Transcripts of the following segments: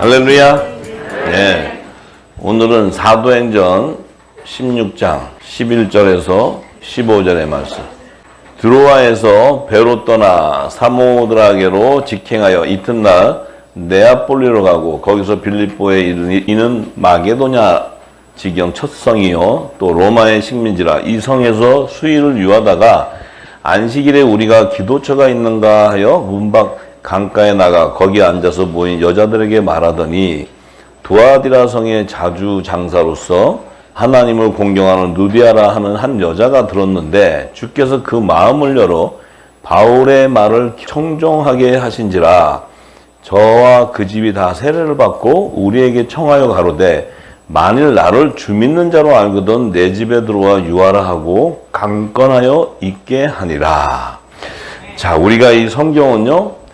할렐루야. 네. 오늘은 사도행전 16장 11절에서 15절의 말씀. 드로아에서 배로 떠나 사모드라게로 직행하여 이튿날 네아폴리로 가고 거기서 빌립보에 이르니 이는 마게도냐 지경 첫 성이요 또 로마의 식민지라. 이 성에서 수일을 유하다가 안식일에 우리가 기도처가 있는가 하여 문밖 강가에 나가 거기 앉아서 모인 여자들에게 말하더니 두아디라 성의 자주 장사로서 하나님을 공경하는 누디아라 하는 한 여자가 들었는데 주께서 그 마음을 열어 바울의 말을 청종하게 하신지라. 저와 그 집이 다 세례를 받고 우리에게 청하여 가로되 만일 나를 주 믿는 자로 알거든 내 집에 들어와 유하라 하고 강권하여 있게 하니라. 자, 우리가 이 성경은요,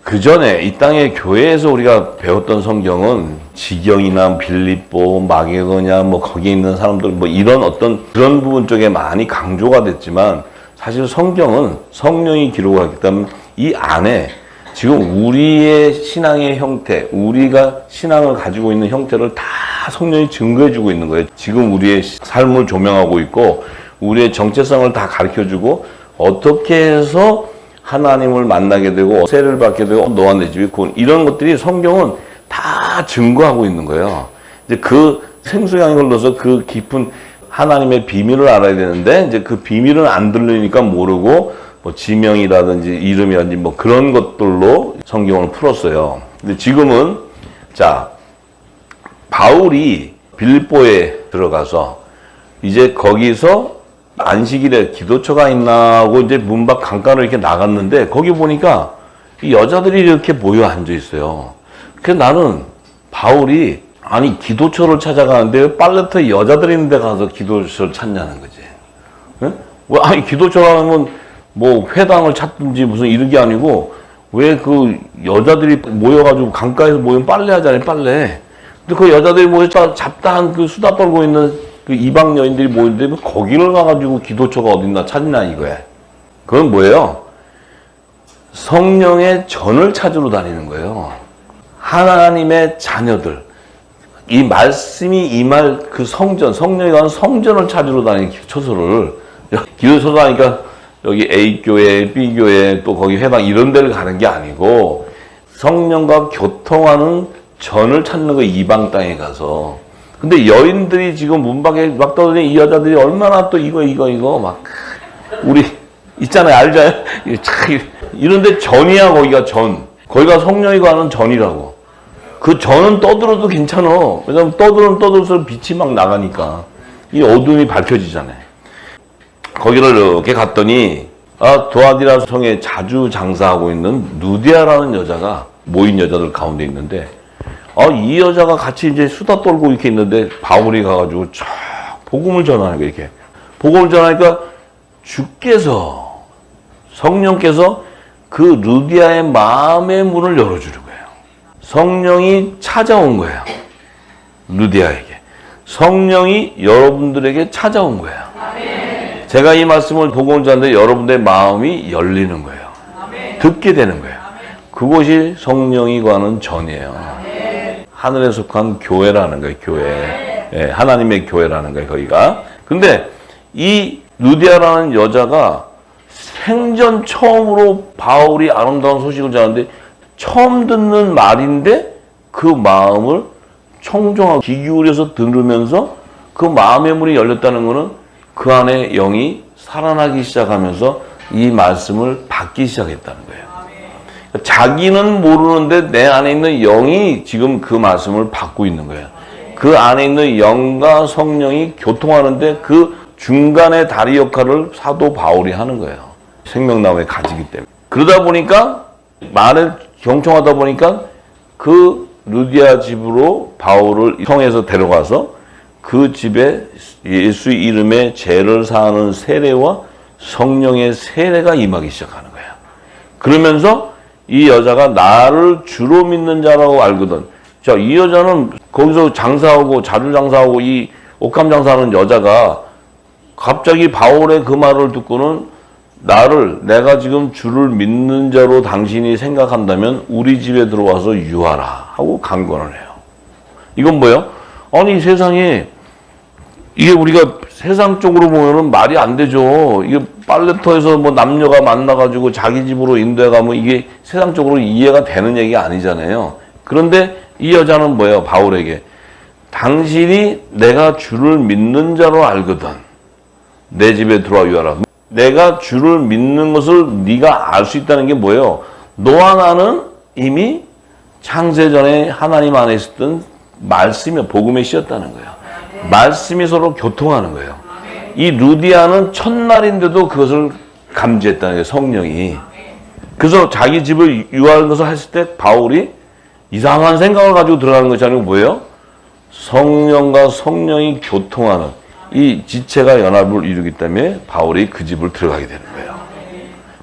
그 전에 이 땅의 교회에서 우리가 배웠던 성경은 지경이나 빌립보, 마게도냐 뭐 거기 있는 사람들 뭐 이런 어떤 그런 부분 쪽에 많이 강조가 됐지만 사실 성경은 성령이 기록하기 때문에 이 안에 지금 우리의 신앙의 형태, 우리가 신앙을 가지고 있는 형태를 다 성령이 증거해주고 있는 거예요. 지금 우리의 삶을 조명하고 있고 우리의 정체성을 다 가르쳐주고 어떻게 해서 하나님을 만나게 되고 세례를 받게 되고 너와 내 집이 구원, 이런 것들이 성경은 다 증거하고 있는 거예요. 이제 그 생수양이 흘러서 그 깊은 하나님의 비밀을 알아야 되는데 이제 그 비밀은 안 들리니까 모르고 뭐 지명이라든지 이름이라든지 뭐 그런 것들로 성경을 풀었어요. 근데 지금은 자, 바울이 빌립보에 들어가서 이제 거기서 안식일에 기도처가 있나 하고 이제 문 밖 강가로 이렇게 나갔는데 거기 보니까 이 여자들이 이렇게 모여 앉아 있어요. 그래서 나는 바울이 아니 기도처를 찾아가는데 왜 빨래터 여자들이 있는 데 가서 기도처를 찾냐는 거지. 네? 왜 아니 기도처라면 뭐 회당을 찾든지 무슨 이런 게 아니고 왜 그 여자들이 모여가지고 강가에서 모이면 빨래 하잖아요, 빨래. 근데 그 여자들이 모여서 잡다한 그 수다 떨고 있는 그 이방 여인들이 모이는데 거기를 가가지고 기도처가 어딨나 찾냐 이거야. 그건 뭐예요? 성령의 전을 찾으러 다니는 거예요. 하나님의 자녀들. 이 말씀이 임할 그 성전, 성령이 가는 성전을 찾으러 다니는 기도처를. 기도처가 하니까 여기 A교회, B교회, 또 거기 회당 이런 데를 가는 게 아니고 성령과 교통하는 전을 찾는 거, 이방 땅에 가서. 근데 여인들이 지금 문 밖에 막 떠드니 이 여자들이 얼마나 또 이거 막 우리 있잖아요, 알잖아요. 이런데 전이야. 거기가 전. 거기가 성령이 가는 전이라고. 그 전은 떠들어도 괜찮아. 왜냐면 떠들수록 빛이 막 나가니까 이 어둠이 밝혀지잖아요. 거기를 이렇게 갔더니 두아디라 성에 자주 장사하고 있는 누디아라는 여자가 모인 여자들 가운데 있는데 이 여자가 같이 이제 수다 떨고 이렇게 있는데 바울이 가가지고 쫙 복음을 전하는 거예요, 이렇게. 복음을 전하니까 주께서, 성령께서 그 루디아의 마음의 문을 열어주는 거예요. 성령이 찾아온 거예요. 루디아에게. 성령이 여러분들에게 찾아온 거예요. 아멘. 제가 이 말씀을 복음을 전하는데 여러분들의 마음이 열리는 거예요. 아멘. 듣게 되는 거예요. 아멘. 그곳이 성령이 가는 전이에요. 하늘에 속한 교회라는 거예요, 교회. 예, 하나님의 교회라는 거예요, 거기가. 근데 이 루디아라는 여자가 생전 처음으로 바울이 아름다운 소식을 전하는데 처음 듣는 말인데 그 마음을 청종하고 귀 기울여서 들으면서 그 마음의 문이 열렸다는 것은 그 안에 영이 살아나기 시작하면서 이 말씀을 받기 시작했다는 거예요. 자기는 모르는데 내 안에 있는 영이 지금 그 말씀을 받고 있는 거예요. 그 안에 있는 영과 성령이 교통하는데 그 중간의 다리 역할을 사도 바울이 하는 거예요. 생명나무에 가지기 때문에. 그러다 보니까 말을 경청하다 보니까 그 루디아 집으로 바울을 성에서 데려가서 그 집에 예수 이름의 죄를 사하는 세례와 성령의 세례가 임하기 시작하는 거예요. 그러면서 이 여자가 나를 주로 믿는 자라고 알거든. 자, 이 여자는 거기서 장사하고 자주 장사하고 이 옷감 장사하는 여자가 갑자기 바울의 그 말을 듣고는 내가 지금 주를 믿는 자로 당신이 생각한다면 우리 집에 들어와서 유하라 하고 강권을 해요. 이건 뭐예요? 아니 세상에 이게 우리가 세상적으로 보면은 말이 안 되죠. 이게 빨래터에서 뭐 남녀가 만나가지고 자기 집으로 인도해가면 이게 세상적으로 이해가 되는 얘기가 아니잖아요. 그런데 이 여자는 뭐예요? 바울에게 당신이 내가 주를 믿는 자로 알거든 내 집에 들어와 유하라. 내가 주를 믿는 것을 네가 알 수 있다는 게 뭐예요? 너와 나는 이미 창세전에 하나님 안에 있었던 말씀이 복음의 씨였다는 거예요. 말씀이 서로 교통하는 거예요. 이 루디아는 첫날인데도 그것을 감지했다는 거예요. 성령이. 그래서 자기 집을 유하는 것을 했을 때 바울이 이상한 생각을 가지고 들어가는 것이 아니고 뭐예요? 성령과 성령이 교통하는 이 지체가 연합을 이루기 때문에 바울이 그 집을 들어가게 되는 거예요.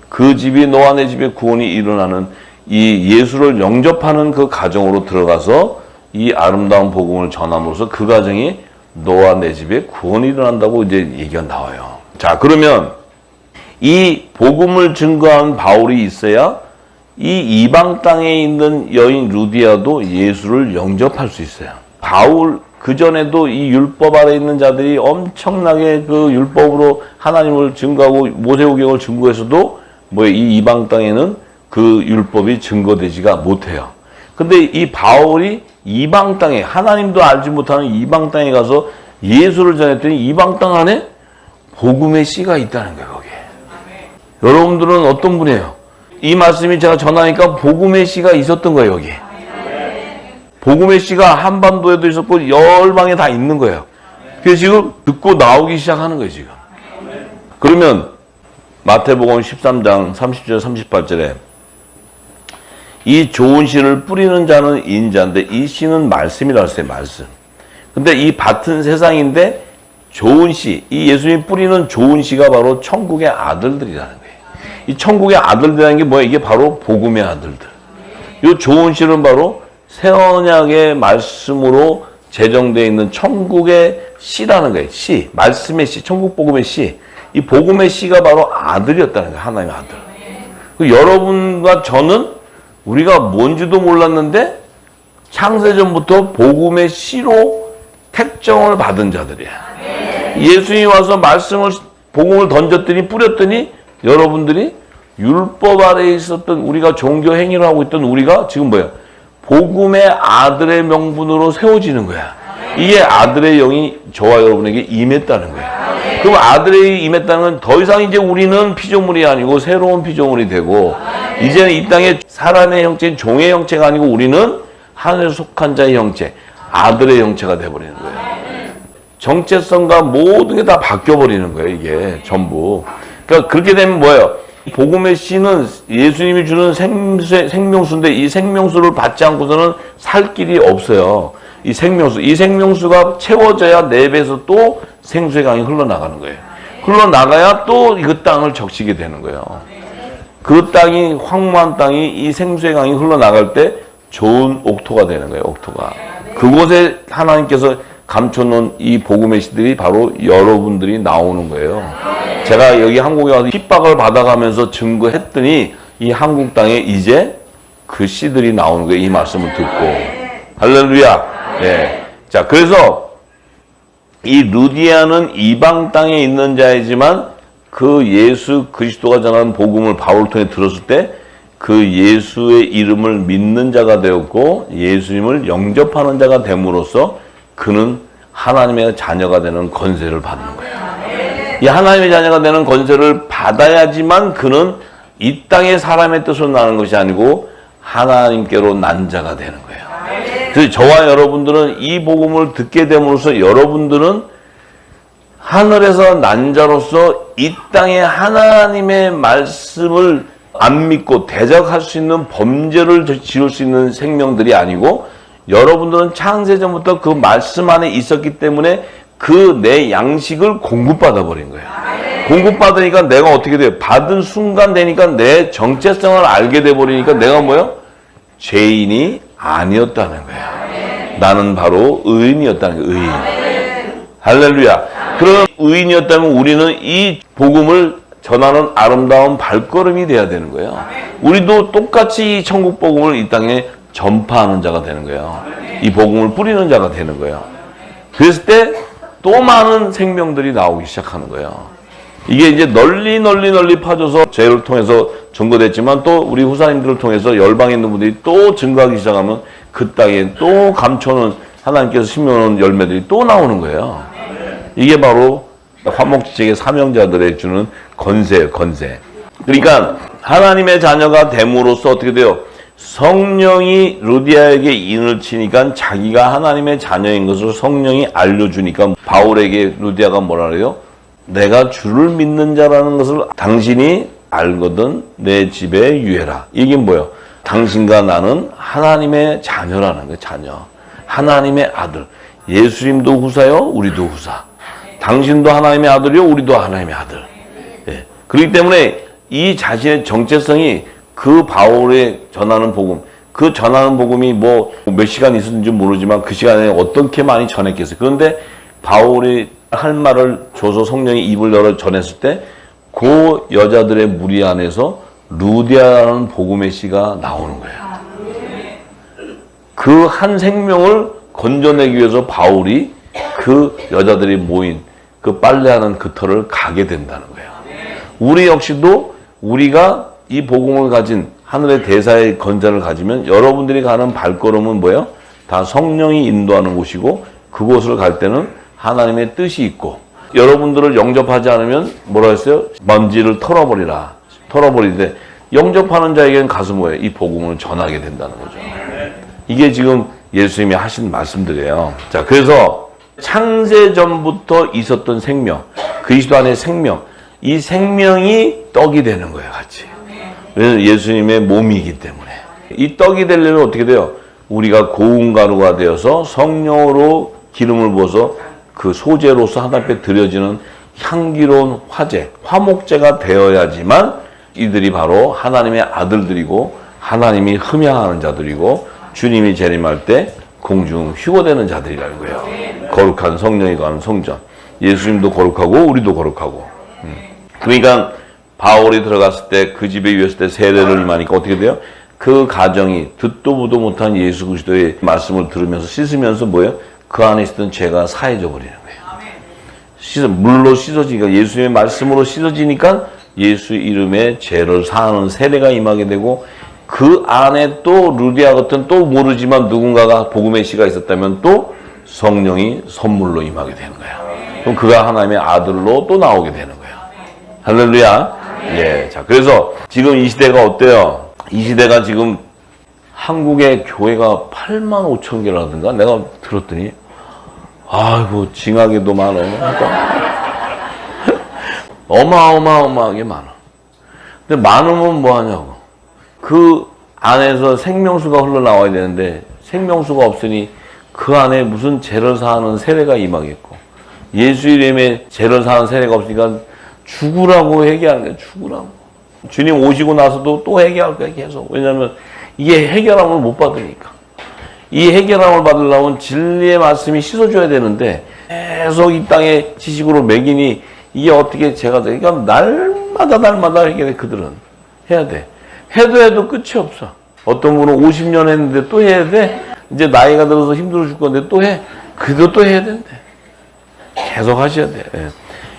그 집이 너와 내 집에 구원이 일어나는 이 예수를 영접하는 그 가정으로 들어가서 이 아름다운 복음을 전함으로써 그 가정이 너와 내 집에 구원이 일어난다고 이제 얘기가 나와요. 자, 그러면 이 복음을 증거한 바울이 있어야 이 이방 땅에 있는 여인 루디아도 예수를 영접할 수 있어요. 바울 그전에도 이 율법 아래 있는 자들이 엄청나게 그 율법으로 하나님을 증거하고 모세오경을 증거해서도 뭐 이 이방 땅에는 그 율법이 증거되지가 못해요. 근데 이 바울이 이방 땅에 하나님도 알지 못하는 이방 땅에 가서 예수를 전했더니 이방 땅 안에 복음의 씨가 있다는 거예요. 거기에. 여러분들은 어떤 분이에요? 이 말씀이 제가 전하니까 복음의 씨가 있었던 거예요. 여기에. 복음의 씨가 한반도에도 있었고 열방에 다 있는 거예요. 그래서 지금 듣고 나오기 시작하는 거예요. 지금. 그러면 마태복음 13장 30절 38절에 이 좋은 씨를 뿌리는 자는 인자인데 이 씨는 말씀이라고 했어요. 말씀. 근데 이 밭은 세상인데 좋은 씨, 이 예수님이 뿌리는 좋은 씨가 바로 천국의 아들들이라는 거예요. 이 천국의 아들들이라는 게 뭐예요? 이게 바로 복음의 아들들. 이 좋은 씨는 바로 새 언약의 말씀으로 제정되어 있는 천국의 씨라는 거예요. 씨, 말씀의 씨, 천국 복음의 씨. 이 복음의 씨가 바로 아들이었다는 거예요. 하나님의 아들. 여러분과 저는 우리가 뭔지도 몰랐는데 창세전부터 복음의 씨로 택정을 받은 자들이야. 예수님이 와서 말씀을 복음을 던졌더니 뿌렸더니 여러분들이 율법 아래에 있었던 우리가 종교 행위를 하고 있던 우리가 지금 뭐야? 복음의 아들의 명분으로 세워지는 거야. 이게 아들의 영이 저와 여러분에게 임했다는 거야. 그럼 아들의 임했다는 건 더 이상 이제 우리는 피조물이 아니고 새로운 피조물이 되고 이제는 이 땅에 사람의 형체인 종의 형체가 아니고 우리는 하늘에 속한 자의 형체, 아들의 형체가 돼버리는 거예요. 정체성과 모든 게 다 바뀌어버리는 거예요. 이게 전부. 그러니까 그렇게 되면 뭐예요? 복음의 씨는 예수님이 주는 생명수인데 이 생명수를 받지 않고서는 살 길이 없어요. 이 생명수가 채워져야 내 배에서 또 생수의 강이 흘러나가는 거예요. 흘러나가야 또 그 땅을 적시게 되는 거예요. 그 땅이 황무한 땅이 이 생수의 강이 흘러나갈 때 좋은 옥토가 되는 거예요. 옥토가. 그곳에 하나님께서 감춰놓은 이 복음의 씨들이 바로 여러분들이 나오는 거예요. 제가 여기 한국에 와서 핍박을 받아가면서 증거했더니 이 한국 땅에 이제 그 씨들이 나오는 거예요. 이 말씀을 듣고. 할렐루야. 네. 자, 그래서 이 루디아는 이방 땅에 있는 자이지만 그 예수 그리스도가 전하는 복음을 바울 통해 들었을 때 그 예수의 이름을 믿는 자가 되었고 예수님을 영접하는 자가 됨으로써 그는 하나님의 자녀가 되는 권세를 받는 거예요. 이 하나님의 자녀가 되는 권세를 받아야지만 그는 이 땅의 사람의 뜻으로 나는 것이 아니고 하나님께로 난 자가 되는 거예요. 그래서 저와 여러분들은 이 복음을 듣게 됨으로써 여러분들은 하늘에서 난 자로서 이 땅에 하나님의 말씀을 안 믿고 대적할 수 있는 범죄를 지을 수 있는 생명들이 아니고 여러분들은 창세전부터 그 말씀 안에 있었기 때문에 그 내 양식을 공급받아 버린 거예요. 공급받으니까 내가 어떻게 돼요? 받은 순간 되니까 내 정체성을 알게 돼 버리니까 내가 뭐요? 죄인이 아니었다는 거예요. 나는 바로 의인이었다는 거예요. 의인. 할렐루야. 그런 의인이었다면 우리는 이 복음을 전하는 아름다운 발걸음이 돼야 되는 거예요. 우리도 똑같이 이 천국 복음을 이 땅에 전파하는 자가 되는 거예요. 이 복음을 뿌리는 자가 되는 거예요. 그랬을 때 또 많은 생명들이 나오기 시작하는 거예요. 이게 이제 널리 퍼져서 저희를 통해서 증거됐지만 또 우리 후사님들을 통해서 열방에 있는 분들이 또 증거하기 시작하면 그 땅에 또 감춰놓은 하나님께서 심어놓은 열매들이 또 나오는 거예요. 이게 바로 화목지책의 사명자들의 주는 건세예요, 건세. 그러니까 하나님의 자녀가 됨으로써 어떻게 돼요? 성령이 루디아에게 인을 치니까 자기가 하나님의 자녀인 것을 성령이 알려주니까 바울에게 루디아가 뭐라 그래요? 내가 주를 믿는 자라는 것을 당신이 알거든 내 집에 유해라. 이게 뭐예요? 당신과 나는 하나님의 자녀라는 거예요. 자녀. 하나님의 아들. 예수님도 후사요, 우리도 후사. 당신도 하나님의 아들이요, 우리도 하나님의 아들. 예. 그렇기 때문에 이 자신의 정체성이 그 바울의 전하는 복음, 그 전하는 복음이 뭐 몇 시간 있었는지 모르지만 그 시간에 어떻게 많이 전했겠어요. 그런데 바울이 할 말을 줘서 성령이 입을 열어 전했을 때 그 여자들의 무리 안에서 루디아라는 복음의 씨가 나오는 거예요. 그 한 생명을 건져내기 위해서 바울이 그 여자들이 모인 그 빨래하는 그 터를 가게 된다는 거예요. 우리 역시도 우리가 이 복음을 가진 하늘의 대사의 건자를 가지면 여러분들이 가는 발걸음은 뭐예요? 다 성령이 인도하는 곳이고 그곳을 갈 때는 하나님의 뜻이 있고 여러분들을 영접하지 않으면 뭐라 했어요? 먼지를 털어버리라. 털어버리는데 영접하는 자에게는 가서 뭐예요? 이 복음을 전하게 된다는 거죠. 이게 지금 예수님이 하신 말씀들이에요. 자, 그래서 창세 전부터 있었던 생명, 그리스도 안의 생명, 이 생명이 떡이 되는 거예요, 같이. 왜냐면 예수님의 몸이기 때문에. 이 떡이 되려면 어떻게 돼요? 우리가 고운 가루가 되어서 성령으로 기름을 부어서 그 소재로서 하나님 앞에 드려지는 향기로운 화재, 화목제가 되어야지만 이들이 바로 하나님의 아들들이고 하나님이 흠양하는 자들이고 주님이 재림할 때 공중 휴거되는 자들이라는 거예요. 거룩한 성령이 거하는 성전. 예수님도 거룩하고 우리도 거룩하고. 그러니까 바울이 들어갔을 때 그 집에 위였을 때 세례를 임하니까 어떻게 돼요? 그 가정이 듣도 보도 못한 예수 그리스도의 말씀을 들으면서 씻으면서 뭐예요? 그 안에 있었던 죄가 사해져 버리는 거예요. 물로 씻어지니까 예수님의 말씀으로 씻어지니까 예수 이름의 죄를 사하는 세례가 임하게 되고 그 안에 또 루디아 같은 또 모르지만 누군가가 복음의 씨가 있었다면 또 성령이 선물로 임하게 되는 거예요. 그럼 그가 하나님의 아들로 또 나오게 되는 거예요. 할렐루야. 예. 자, 그래서 지금 이 시대가 어때요? 이 시대가 지금 한국의 교회가 8만 5천 개라든가 내가 들었더니 아이고 징하게도 많아. 어마어마하게 많아. 근데 많으면 뭐 하냐고. 그 안에서 생명수가 흘러나와야 되는데 생명수가 없으니 그 안에 무슨 죄를 사하는 세례가 임하겠고 예수 이름에 죄를 사하는 세례가 없으니까 죽으라고 얘기하는 거예요. 죽으라고. 주님 오시고 나서도 또 해결할 거예요. 계속. 왜냐하면 이게 해결함을 못 받으니까. 이 해결함을 받으려면 진리의 말씀이 씻어줘야 되는데 계속 이 땅에 지식으로 매기니 이게 어떻게 제가 그러니까 날마다 해결해. 그들은 해야 돼. 해도 끝이 없어. 어떤 분은 50년 했는데 또 해야 돼. 이제 나이가 들어서 힘들어 죽 건데 또 해. 그래도 또 해야 된대. 계속 하셔야 돼.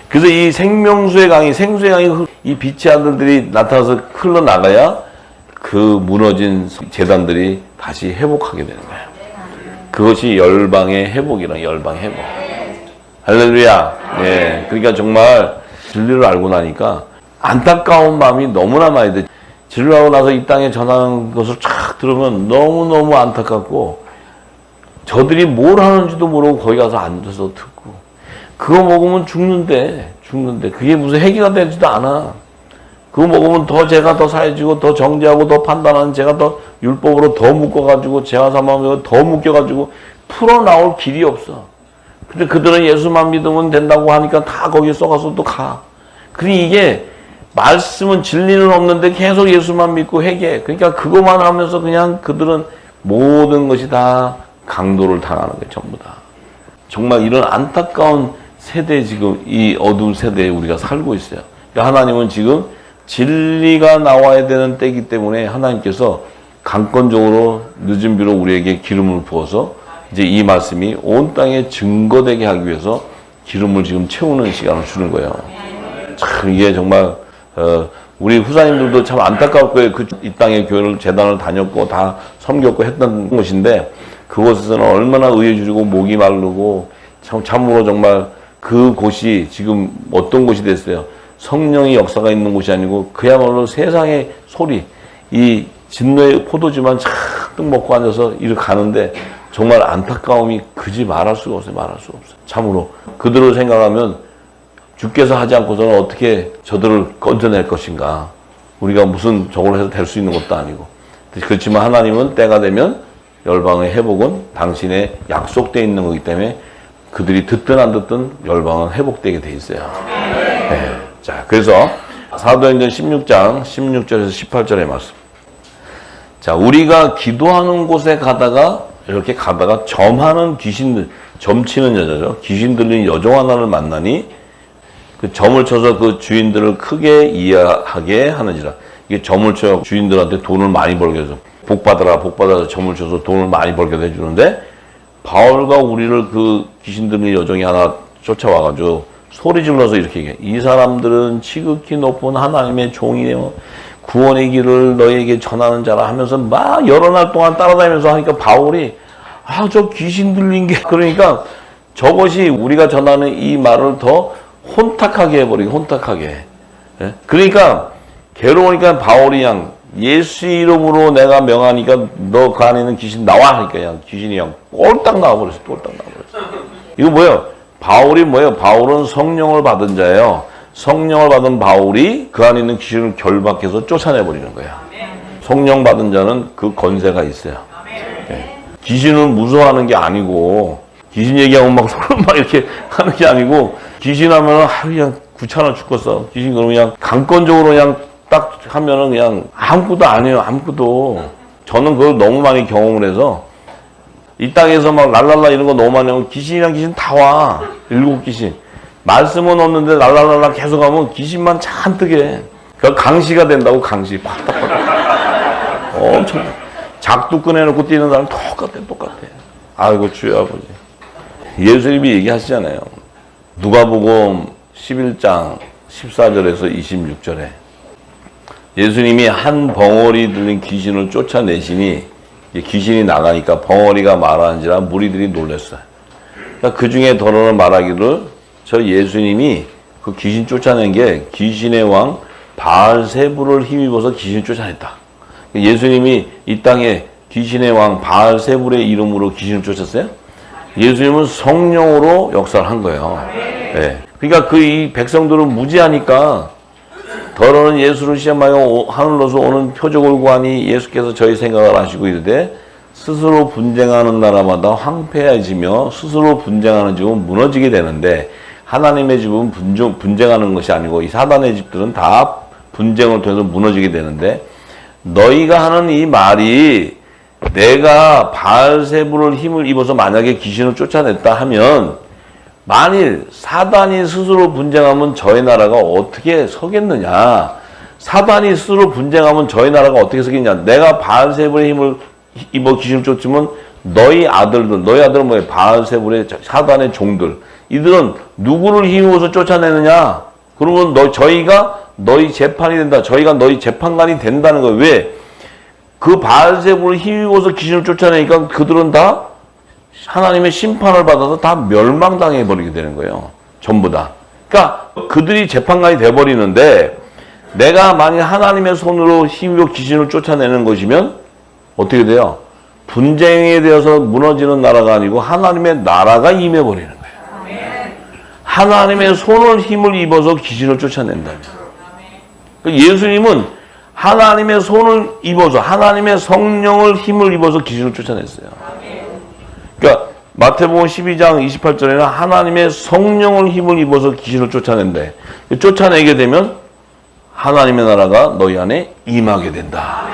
그래서 이 생명수의 강이, 생수의 강이 이 빛의 아들들이 나타나서 흘러나가야 그 무너진 재단들이 다시 회복하게 되는 거예요. 그것이 열방의 회복이란 열방의 회복. 할렐루야. 예. 그러니까 정말 진리를 알고 나니까 안타까운 마음이 너무나 많이 돼. 진리를 알고 나서 이 땅에 전하는 것을 쫙 들으면 너무너무 안타깝고 저들이 뭘 하는지도 모르고 거기 가서 앉아서 듣고 그거 먹으면 죽는데 그게 무슨 해결이 되지도 않아. 그거 먹으면 더 죄가 더 사해지고 더 정죄하고 더 판단하는 죄가 더 율법으로 더 묶어가지고 죄와 사망으로 더 묶여가지고 풀어나올 길이 없어. 근데 그들은 예수만 믿으면 된다고 하니까 다 거기에 썩어서 또 가. 그러니 이게 말씀은 진리는 없는데 계속 예수만 믿고 회개. 그러니까 그것만 하면서 그냥 그들은 모든 것이 다 강도를 당하는 거예요. 전부 다. 정말 이런 안타까운 세대에 지금 이 어두운 세대에 우리가 살고 있어요. 하나님은 지금 진리가 나와야 되는 때이기 때문에 하나님께서 강권적으로 늦은 비로 우리에게 기름을 부어서 이제 이 말씀이 온 땅에 증거되게 하기 위해서 기름을 지금 채우는 시간을 주는 거예요. 참 이게 정말 우리 후사님들도 참 안타까울 거예요. 이 땅의 교회를 재단을 다녔고 다 섬겼고 했던 곳인데 그곳에서는 얼마나 의해주고 목이 마르고 참으로 정말 그 곳이 지금 어떤 곳이 됐어요. 성령의 역사가 있는 곳이 아니고 그야말로 세상의 소리, 이 진노의 포도주만 잔뜩 먹고 앉아서 이렇게 가는데 정말 안타까움이 그지 말할 수가 없어요. 말할 수가 없어요. 참으로 그들을 생각하면 주께서 하지 않고서는 어떻게 저들을 건져낼 것인가. 우리가 무슨 저걸 해서 될 수 있는 것도 아니고. 그렇지만 하나님은 때가 되면 열방의 회복은 당신의 약속되어 있는 거기 때문에 그들이 듣든 안 듣든 열방은 회복되게 돼 있어요. 네. 자, 그래서 사도행전 16장 16절에서 18절의 말씀. 자, 우리가 기도하는 곳에 가다가 이렇게 가다가 점하는 귀신들, 점치는 여자죠. 귀신 들린 여종 하나를 만나니 그 점을 쳐서 그 주인들을 크게 이해하게 하는지라. 이게 점을 쳐 주인들한테 돈을 많이 벌게 해서 복 받아라 점을 쳐서 돈을 많이 벌게 해주는데 바울과 우리를 그 귀신 들린 여종이 하나 쫓아와가지고 소리 질러서 이렇게 얘기해. 이 사람들은 지극히 높은 하나님의 종이에요. 구원의 길을 너에게 전하는 자라 하면서 막 여러 날 동안 따라다니면서 하니까 바울이 저 귀신 들린 게 그러니까 저것이 우리가 전하는 이 말을 더 혼탁하게 해버리고 혼탁하게. 예? 그러니까 괴로우니까 바울이 그냥 예수 이름으로 내가 명하니까 너 그 안에 있는 귀신 나와 하니까 그냥 귀신이 그냥 꼴딱 나와버렸어. 꼴딱 나와버렸어. 이거 뭐예요? 바울이 뭐예요? 바울은 성령을 받은 자예요. 성령을 받은 바울이 그 안에 있는 귀신을 결박해서 쫓아내버리는 거야. 성령 받은 자는 그 권세가 있어요. 네. 귀신은 무서워하는 게 아니고 귀신 얘기하면 막 소리 막 이렇게 하는 게 아니고 귀신 하면은 그냥 귀찮아 죽겠어. 귀신 그러면 그냥 강권적으로 그냥 딱 하면은 그냥 아무것도 아니에요. 아무것도. 저는 그걸 너무 많이 경험을 해서 이 땅에서 막 랄랄라 이런 거 너무 많이 하면 귀신이랑 귀신 다 와. 7 귀신. 말씀은 없는데 랄랄랄라 계속 하면 귀신만 잔뜩 해. 그러니까 강시가 된다고 강시. 팍팍팍. 엄청. 작두 꺼내놓고 뛰는 사람 똑같아. 아이고 주여 아버지. 예수님이 얘기하시잖아요. 누가복음 11장 14절에서 26절에 예수님이 한 벙어리 들린 귀신을 쫓아내시니 귀신이 나가니까 벙어리가 말하는지라 무리들이 놀랐어요. 그러니까 그 중에 더러는 말하기를 저 예수님이 그 귀신 쫓아낸 게 귀신의 왕 바알세부를 힘입어서 귀신을 쫓아냈다. 예수님이 이 땅에 귀신의 왕 바알세불의 이름으로 귀신을 쫓았어요? 예수님은 성령으로 역사를 한 거예요. 네. 그러니까 이 백성들은 무지하니까 더러는 예수를 시험하여 하늘로서 오는 표적을 구하니 예수께서 저희 생각을 하시고 이르되 스스로 분쟁하는 나라마다 황폐해지며 스스로 분쟁하는 집은 무너지게 되는데 하나님의 집은 분쟁하는 것이 아니고 이 사단의 집들은 다 분쟁을 통해서 무너지게 되는데 너희가 하는 이 말이 내가 바알세불을 힘을 입어서 만약에 귀신을 쫓아냈다 하면 만일 사단이 스스로 분쟁하면 저희 나라가 어떻게 서겠느냐. 사단이 스스로 분쟁하면 저희 나라가 어떻게 서겠냐. 내가 바알세불의 힘을 입어 귀신을 쫓으면 너희 아들은 뭐예요? 바알세불의 사단의 종들. 이들은 누구를 힘입어서 쫓아내느냐. 그러면 저희가 너희 재판이 된다. 저희가 너희 재판관이 된다는 거예요. 왜? 그 바알세불을 힘입어서 귀신을 쫓아내니까 그들은 다 하나님의 심판을 받아서 다 멸망당해 버리게 되는 거예요. 전부 다. 그러니까 그들이 재판관이 돼 버리는데 내가 만약 하나님의 손으로 힘입어 귀신을 쫓아내는 것이면 어떻게 돼요? 분쟁에 되어서 무너지는 나라가 아니고 하나님의 나라가 임해 버리는 거예요. 하나님의 손을 힘을 입어서 귀신을 쫓아낸다면. 예수님은 하나님의 손을 입어서 하나님의 성령을 힘을 입어서 귀신을 쫓아냈어요. 그러니까 마태복음 12장 28절에는 하나님의 성령을 힘을 입어서 귀신을 쫓아낸대. 쫓아내게 되면 하나님의 나라가 너희 안에 임하게 된다.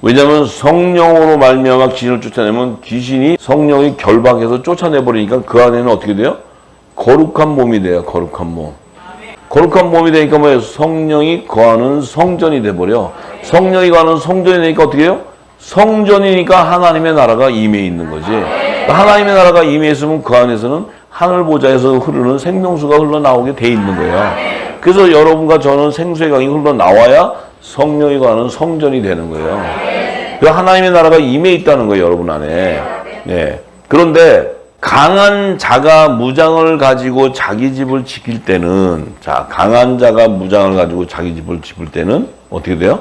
왜냐하면 성령으로 말미암아 귀신을 쫓아내면 귀신이 성령이 결박해서 쫓아내버리니까 그 안에는 어떻게 돼요? 거룩한 몸이 돼요. 거룩한 몸. 거룩한 몸이 되니까 뭐예요? 성령이 거하는 성전이 돼버려. 성령이 거하는 성전이 되니까 어떻게 해요? 성전이니까 하나님의 나라가 임해 있는 거지. 하나님의 나라가 임해 있으면 그 안에서는 하늘 보좌에서 흐르는 생명수가 흘러나오게 돼 있는 거예요. 그래서 여러분과 저는 생수의 강이 흘러나와야 성령이 거하는 성전이 되는 거예요. 그 하나님의 나라가 임해 있다는 거예요, 여러분 안에. 네. 그런데 강한 자가 무장을 가지고 자기 집을 지킬 때는, 자, 강한 자가 무장을 가지고 자기 집을 지킬 때는 어떻게 돼요?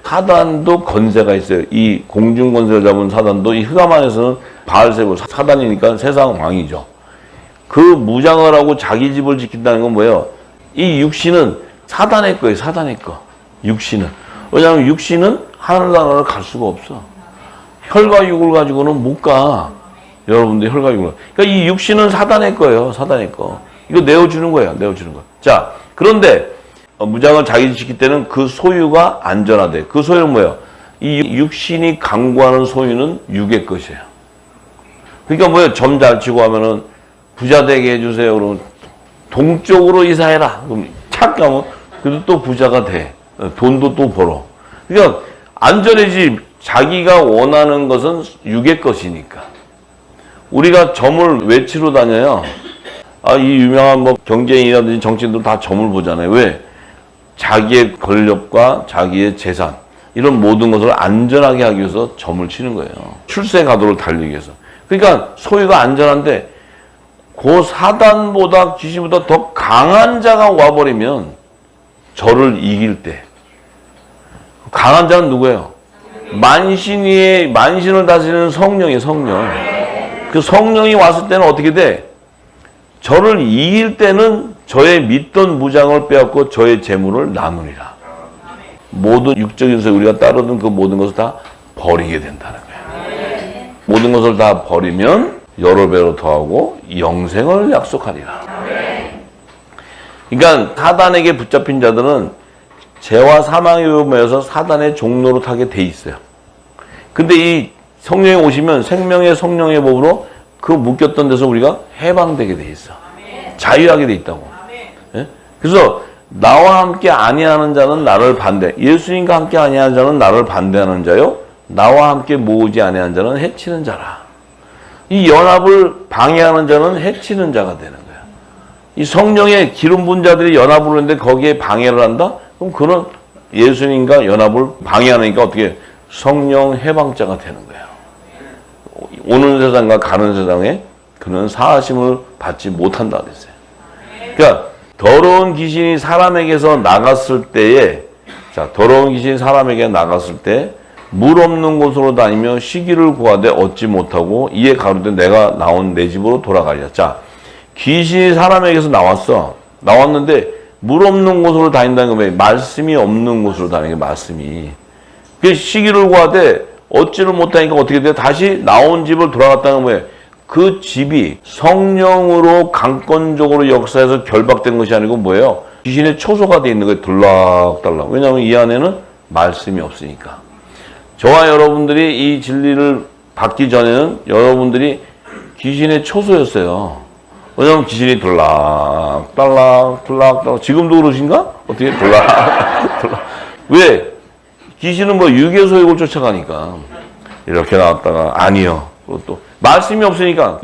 사단도 권세가 있어요. 이 공중 권세를 잡은 사단도 이 흑암안에서는 바알세불 사단이니까 세상 왕이죠. 그 무장을 하고 자기 집을 지킨다는 건 뭐예요? 이 육신은 사단의 거예요. 사단의 거. 육신은. 왜냐하면 육신은 하늘나라를 갈 수가 없어. 혈과 육을 가지고는 못 가. 여러분들 혈과 육을. 그러니까 이 육신은 사단의 거예요. 사단의 거. 이거 내어주는 거예요. 내어주는 거. 자, 그런데 무장을 자기 집 지킬 때는 그 소유가 안전하대. 그 소유는 뭐예요? 이 육신이 강구하는 소유는 육의 것이에요. 그러니까 뭐예요? 점 잘 치고 하면은 부자 되게 해주세요. 그러면 동쪽으로 이사해라. 그럼 착 가면 그래도 또 부자가 돼. 돈도 또 벌어. 그러니까 안전해지. 자기가 원하는 것은 육의 것이니까. 우리가 점을 왜 치러 다녀요? 아, 이 유명한 뭐 경제인이라든지 정치인들 다 점을 보잖아요. 왜? 자기의 권력과 자기의 재산 이런 모든 것을 안전하게 하기 위해서 점을 치는 거예요. 출세 가도를 달리기 위해서. 그러니까 소유가 안전한데 그 사단보다 귀신보다 더 강한 자가 와버리면 저를 이길 때 강한 자는 누구예요? 만신을 다스리는 성령이에요. 성령. 그 성령이 왔을 때는 어떻게 돼? 저를 이길 때는 저의 믿던 무장을 빼앗고 저의 재물을 나누리라. 모든 육적인 것을 우리가 따르던 그 모든 것을 다 버리게 된다는 거예요. 모든 것을 다 버리면 여러 배로 더하고 영생을 약속하리라. 그러니까 사단에게 붙잡힌 자들은 죄와 사망의 위험에서 사단의 종로로 타게 돼 있어요. 근데 이 성령이 오시면 생명의 성령의 법으로 그 묶였던 데서 우리가 해방되게 돼 있어. 자유하게 돼 있다고. 예? 그래서 나와 함께 아니하는 자는 나를 반대. 예수님과 함께 아니하는 자는 나를 반대하는 자요. 나와 함께 모으지 아니하는 자는 해치는 자라. 이 연합을 방해하는 자는 해치는 자가 되는 거야. 이 성령의 기름 부은 자들이 연합을 하는데 거기에 방해를 한다? 그럼 그런 예수님과 연합을 방해하니까 어떻게 성령 해방자가 되는 거예요. 오는 세상과 가는 세상에 그는 사하심을 받지 못한다 그랬어요. 그러니까 더러운 귀신이 사람에게서 나갔을 때에, 자, 더러운 귀신이 사람에게 나갔을 때 물 없는 곳으로 다니며 시기를 구하되 얻지 못하고 이에 가로되 내가 나온 내 집으로 돌아가리라. 자, 귀신이 사람에게서 나왔어. 나왔는데 물 없는 곳으로 다닌다는 건 뭐예요? 말씀이 없는 곳으로 다니는 게 말씀이. 그 시기를 구하되 얻지를 못하니까 어떻게 돼? 다시 나온 집을 돌아갔다는 건 뭐예요? 그 집이 성령으로 강권적으로 역사해서 결박된 것이 아니고 뭐예요? 귀신의 초소가 돼 있는 거예요. 들락달락. 왜냐하면 이 안에는 말씀이 없으니까. 저와 여러분들이 이 진리를 받기 전에는 여러분들이 귀신의 초소였어요. 왜냐하면 귀신이 들락달락 지금도 그러신가? 어떻게 들락 왜? 귀신은 뭐 유괴 소욕을 쫓아가니까 이렇게 나왔다가 아니요. 또 말씀이 없으니까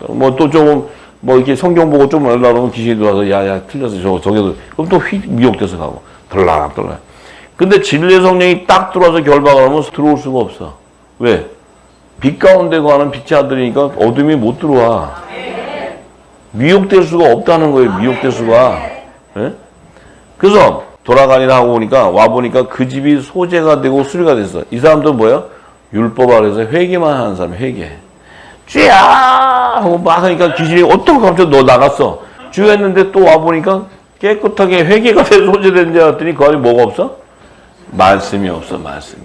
뭐 또 조금 뭐 이렇게 성경 보고 좀 하려고 하면 귀신이 들어와서 야야 틀렸어 저게도 그럼 또 미혹돼서 가고 들락달락. 근데 진리의 성령이 딱 들어와서 결박을 하면 들어올 수가 없어. 왜? 빛 가운데 거하는 빛의 아들이니까 어둠이 못 들어와. 미혹될 수가 없다는 거예요. 미혹될 수가. 예? 그래서 돌아가니라 하고 보니까 와보니까 그 집이 소재가 되고 수리가 됐어. 이 사람들은 뭐야? 율법 아래서 회개만 하는 사람. 회개. 쥐야 하고 막 하니까 귀신이 어떤 갑자기 너 나갔어. 쥐야 했는데 또 와보니까 깨끗하게 회개가 돼서 소재된 줄 알았더니 그 안에 뭐가 없어? 말씀이 없어. 말씀이.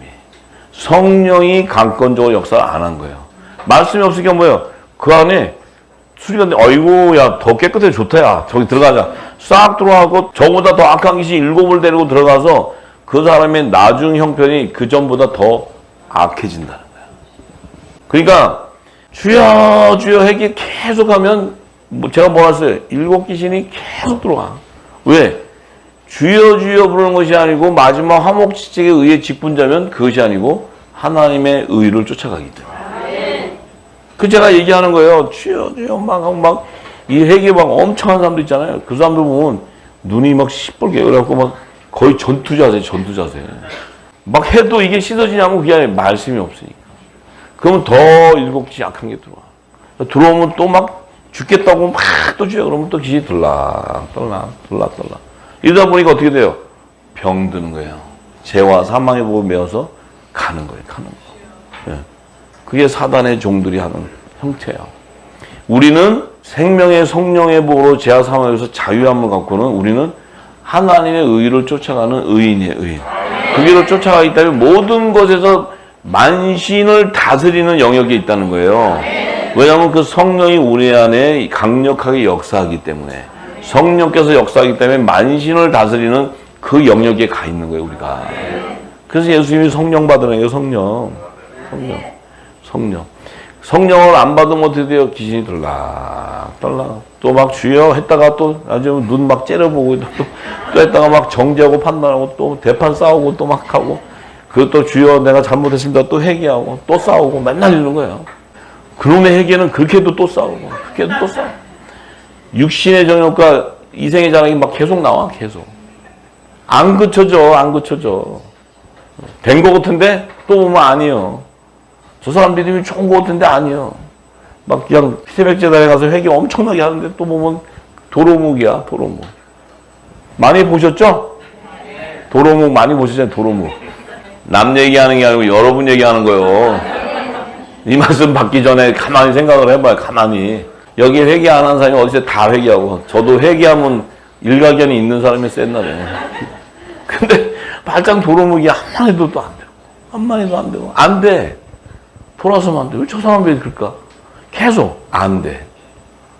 성령이 강권적으로 역사를 안 한 거예요. 말씀이 없으니까 뭐예요? 그 안에 수리가 돼. 어이구 야 더 깨끗해 좋다 야 저기 들어가자. 싹 들어가고 저보다 더 악한 귀신 7을 데리고 들어가서 그 사람의 나중 형편이 그 전보다 더 악해진다는 거예요. 그러니까 주여 주여 회개 계속하면 뭐 제가 뭐라 했어요? 7 귀신이 계속 들어와. 왜? 주여 주여 부르는 것이 아니고 마지막 화목지책에 의해 직분자면 그것이 아니고 하나님의 의를 쫓아가기 때문에. 그 제가 얘기하는 거예요. 주여 주여 막 이 회개 막 엄청 한 사람도 있잖아요. 그 사람들 보면 눈이 막 시뻘게 그래갖고 막 거의 전투 자세. 막 해도 이게 씻어지냐면 그게 아니라 말씀이 없으니까. 그러면 더 일곱지 약한 게 들어와. 들어오면 또 막 죽겠다고 막 또 주여 그러면 또 귀신이 들락. 이러다 보니까 어떻게 돼요? 병드는 거예요. 죄와 사망의 복을 메어서 가는 거예요. 예. 그게 사단의 종들이 하는 형태예요. 우리는 생명의 성령의 복으로 죄와 사망에서 자유함을 갖고는 우리는 하나님의 의를 쫓아가는 의인이에요. 의인. 그 길을 쫓아가기 때문에 모든 것에서 만신을 다스리는 영역이 있다는 거예요. 왜냐하면 그 성령이 우리 안에 강력하게 역사하기 때문에, 성령께서 역사하기 때문에 만신을 다스리는 그 영역에 가 있는 거예요, 우리가. 그래서 예수님이 성령 받으라는 거예요. 성령을 안 받으면 어떻게 돼요? 귀신이 들락. 또 막 주여 했다가 또 아주 눈 막 째려보고 또 했다가 막 정죄하고 판단하고 또 대판 싸우고 또 막 하고, 그것도 주여 내가 잘못했습니다. 또 회개하고 또 싸우고 맨날 이러는 거예요. 그놈의 회개는 그렇게 해도 또 싸우고 그렇게 해도 또 싸우고. 육신의 정욕과 이생의 자랑이 막 계속 나와. 계속. 안 그쳐져. 된 거 같은데 또 보면 아니에요. 저 사람 믿음이 좋은 거 같은데 아니에요. 막 그냥 새벽제단에 가서 회개 엄청나게 하는데 또 보면 도로묵이야. 많이 보셨죠? 도로묵 많이 보시잖아요. 도로묵. 남 얘기하는 게 아니고 여러분 얘기하는 거예요. 이 말씀 받기 전에 가만히 생각을 해봐요. 가만히. 여기 회개 안 하는 사람이 어디서 다 회개하고, 저도 회개하면 일가견이 있는 사람이 쎘나봐요. 근데 발장 도로묵이 한만 해도 또 안 되고, 한만 해도 안 되고, 안 돼. 돌아서면 안 돼. 왜 저 사람 왜 그럴까? 계속 안 돼.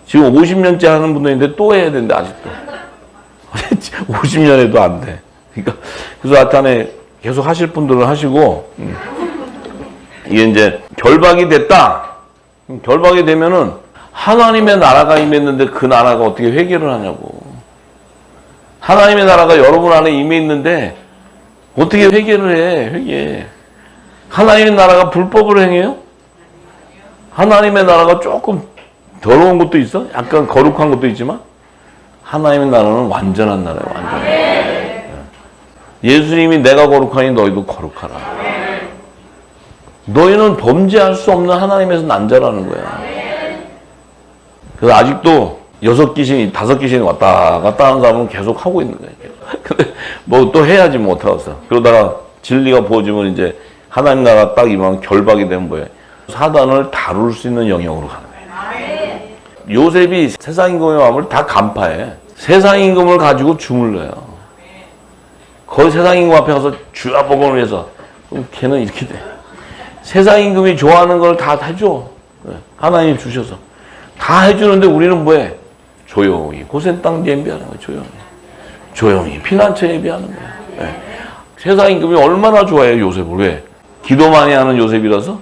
지금 50년째 하는 분도 있는데 또 해야 되는데 아직도 50년 해도 안 돼. 그러니까 그래서 하여튼에 계속 하실 분들은 하시고, 이게 이제 결박이 됐다. 결박이 되면은 하나님의 나라가 임했는데 그 나라가 어떻게 회개를 하냐고. 하나님의 나라가 여러분 안에 임해 있는데 어떻게 회개를 해? 회개. 하나님의 나라가 불법을 행해요? 하나님의 나라가 조금 더러운 것도 있어? 약간 거룩한 것도 있지만 하나님의 나라는 완전한 나라예요. 완전. 예수님이 내가 거룩하니 너희도 거룩하라. 너희는 범죄할 수 없는 하나님에서 난 자라는 거야. 그래서 아직도 6귀신이 5귀신이 왔다 갔다 하는 사람은 계속 하고 있는 거예요. 근데 뭐 또 해야지 뭐 어떡하겠어. 그러다가 진리가 부어지면 이제 하나님 나라 딱 임하면 결박이 되는 거예요. 사단을 다룰 수 있는 영역으로 가는 거예요. 요셉이 세상 임금의 마음을 다 간파해. 세상 임금을 가지고 주물러요. 거의 세상 임금 앞에 가서 주야 복음을 위해서. 그럼 걔는 이렇게 돼. 세상 임금이 좋아하는 걸 다 해줘. 하나님 주셔서. 다 해주는데 우리는 뭐해? 조용히. 고센 땅 예비하는 거예요. 조용히. 피난처 예비하는 거예요. 세상 임금이 얼마나 좋아해요, 요셉을. 왜? 기도 많이 하는 요셉이라서?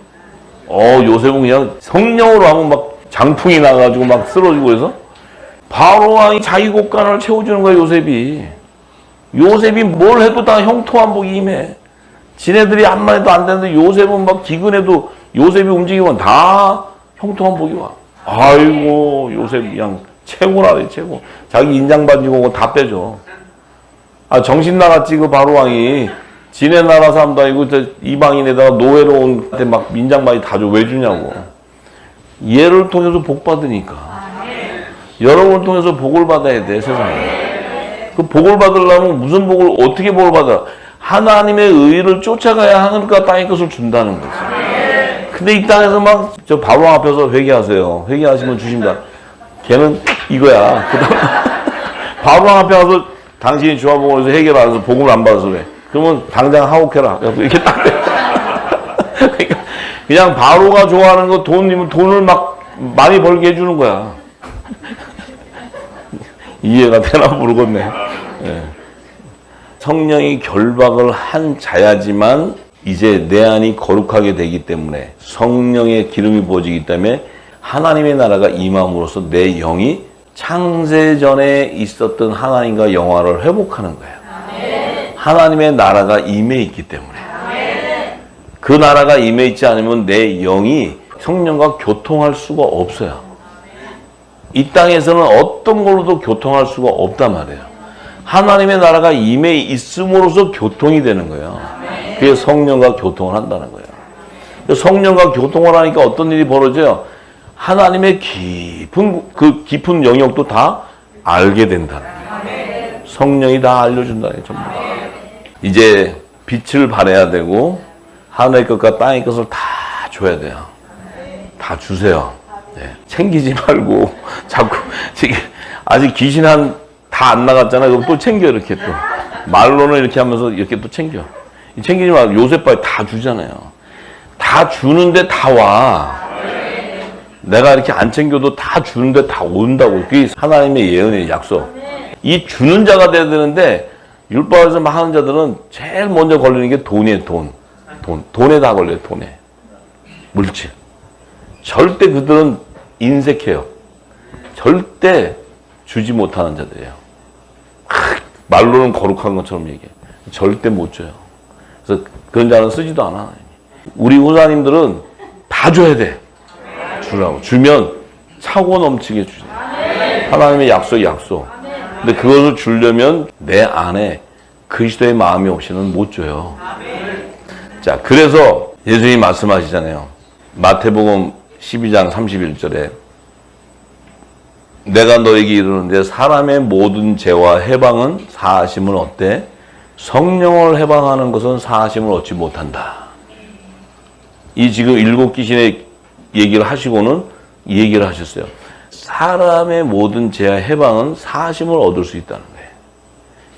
요셉은 그냥 성령으로 하면 막 장풍이 나가지고 막 쓰러지고 해서 바로 왕이 자기 곳간을 채워주는 거예요, 요셉이. 요셉이 뭘 해도 다 형통한복이 임해. 지네들이 한만 해도 안 되는데 요셉은 막 기근해도 요셉이 움직이면 다 형통한복이 와. 아이고, 요셉 그냥 최고라래, 최고. 자기 인장 반지고 다 빼줘. 정신 나갔지, 그 바로 왕이. 지네 나라 사람도 아니고 이방인에다가 노예로 온 때 막 민장바지 다 줘. 왜 주냐고. 얘를 통해서 복 받으니까. 여러분을 통해서 복을 받아야 돼, 세상에. 그 복을 받으려면 무슨 복을 어떻게 복을 받아? 하나님의 의를 쫓아가야 하니까 땅의 것을 준다는 거지. 근데 이 땅에서 막 저 바로 앞에서 회개하세요. 회개하시면 주신다. 걔는 이거야. 그다음 바로 앞에 가서 당신이 주와 복을 해서 회개를 안 해서 복을 안 받아서 그래. 그러면 당장 하옥해라. 이렇게 딱 돼. 그러니까 그냥 바로가 좋아하는 거 돈을 막 많이 벌게 해주는 거야. 이해가 되나 모르겠네. 성령이 결박을 한 자야지만 이제 내 안이 거룩하게 되기 때문에, 성령의 기름이 부어지기 때문에 하나님의 나라가 임함으로써 내 영이 창세 전에 있었던 하나님과 영화를 회복하는 거예요. 하나님의 나라가 임해 있기 때문에. 그 나라가 임해 있지 않으면 내 영이 성령과 교통할 수가 없어요. 이 땅에서는 어떤 걸로도 교통할 수가 없단 말이에요. 하나님의 나라가 임해 있음으로써 교통이 되는 거예요. 그게 성령과 교통을 한다는 거예요. 성령과 교통을 하니까 어떤 일이 벌어져요? 하나님의 깊은 영역도 다 알게 된다는 거예요. 성령이 다 알려준다는 거예요. 전부 다. 이제 빛을 발해야 되고 하늘의 것과 땅의 것을 다 줘야 돼요. 다 주세요. 네. 챙기지 말고 자꾸 아직 귀신 다 안 나갔잖아요. 그럼 또 챙겨 이렇게 또 말로는 이렇게 하면서 이렇게 또 챙겨. 챙기지 말고 요셉바에 다 주잖아요. 다 주는데 다 와. 내가 이렇게 안 챙겨도 다 주는데 다 온다고. 그게 하나님의 예언의 약속. 이 주는 자가 돼야 되는데 율법에서 막 하는 자들은 제일 먼저 걸리는 게 돈이에요. 돈에 다 걸려요. 돈에. 물질. 절대 그들은 인색해요. 절대 주지 못하는 자들이에요. 말로는 거룩한 것처럼 얘기해. 절대 못 줘요. 그래서 그런 자는 쓰지도 않아. 우리 후사님들은 다 줘야 돼. 주라고. 주면 차고 넘치게 주지. 하나님의 약속. 근데 그것을 주려면 내 안에 그리스도의 마음이 없이는 못 줘요. 자, 그래서 예수님이 말씀하시잖아요. 마태복음 12장 31절에 내가 너에게 이르는데 사람의 모든 죄와 해방은 사하심을 얻되 성령을 해방하는 것은 사하심을 얻지 못한다. 이 지금 7 귀신의 얘기를 하시고는 이 얘기를 하셨어요. 사람의 모든 죄와 해방은 사하심을 얻을 수 있다는 거예요.